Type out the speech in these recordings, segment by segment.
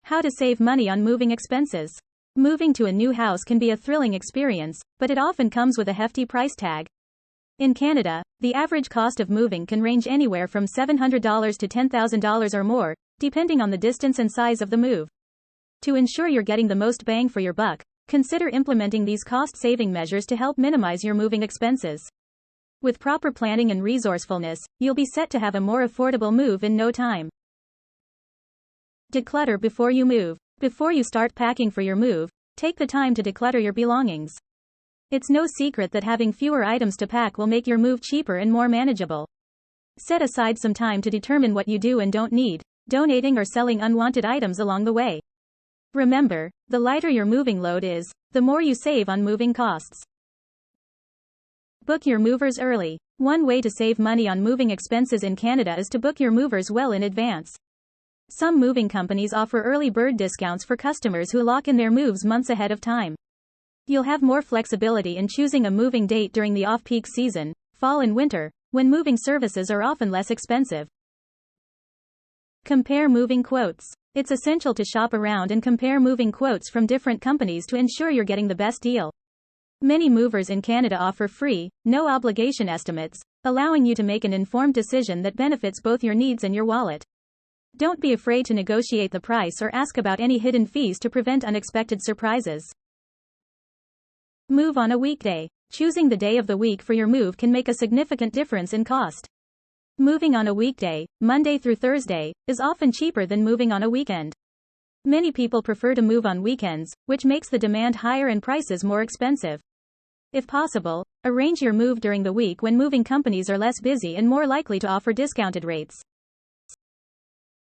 How to save money on moving expenses. Moving to a new house can be a thrilling experience, but it often comes with a hefty price tag. In Canada, the average cost of moving can range anywhere from $700 to $10,000 or more, depending on the distance and size of the move. To ensure you're getting the most bang for your buck, consider implementing these cost-saving measures to help minimize your moving expenses. With proper planning and resourcefulness, you'll be set to have a more affordable move in no time. Declutter before you move. Before you start packing for your move, take the time to declutter your belongings. It's no secret that having fewer items to pack will make your move cheaper and more manageable. Set aside some time to determine what you do and don't need, donating or selling unwanted items along the way. Remember, the lighter your moving load is, the more you save on moving costs. Book your movers early. One way to save money on moving expenses in Canada is to book your movers well in advance. Some moving companies offer early bird discounts for customers who lock in their moves months ahead of time. You'll have more flexibility in choosing a moving date during the off-peak season, fall and winter, when moving services are often less expensive. Compare moving quotes. It's essential to shop around and compare moving quotes from different companies to ensure you're getting the best deal. Many movers in Canada offer free, no-obligation estimates, allowing you to make an informed decision that benefits both your needs and your wallet. Don't be afraid to negotiate the price or ask about any hidden fees to prevent unexpected surprises. Move on a weekday. Choosing the day of the week for your move can make a significant difference in cost. Moving on a weekday, Monday through Thursday, is often cheaper than moving on a weekend. Many people prefer to move on weekends, which makes the demand higher and prices more expensive. If possible, arrange your move during the week when moving companies are less busy and more likely to offer discounted rates.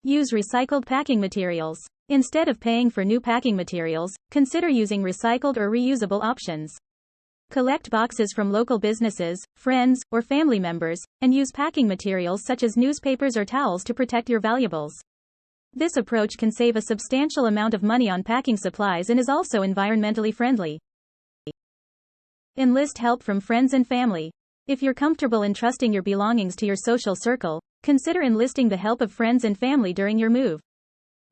Use recycled packing materials. Instead of paying for new packing materials, consider using recycled or reusable options. Collect boxes from local businesses, friends, or family members, and use packing materials such as newspapers or towels to protect your valuables. This approach can save a substantial amount of money on packing supplies and is also environmentally friendly. Enlist help from friends and family. If you're comfortable entrusting your belongings to your social circle, consider enlisting the help of friends and family during your move.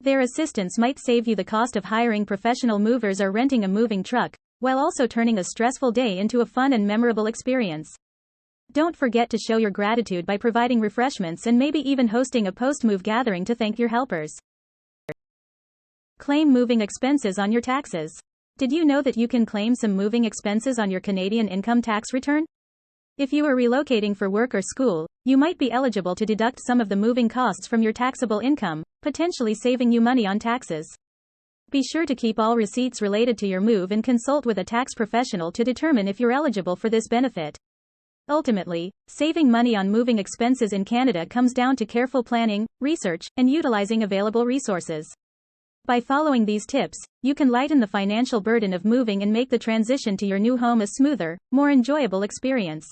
Their assistance might save you the cost of hiring professional movers or renting a moving truck, while also turning a stressful day into a fun and memorable experience. Don't forget to show your gratitude by providing refreshments and maybe even hosting a post-move gathering to thank your helpers. Claim moving expenses on your taxes. Did you know that you can claim some moving expenses on your Canadian income tax return? If you are relocating for work or school, you might be eligible to deduct some of the moving costs from your taxable income, potentially saving you money on taxes. Be sure to keep all receipts related to your move and consult with a tax professional to determine if you're eligible for this benefit. Ultimately, saving money on moving expenses in Canada comes down to careful planning, research, and utilizing available resources. By following these tips, you can lighten the financial burden of moving and make the transition to your new home a smoother, more enjoyable experience.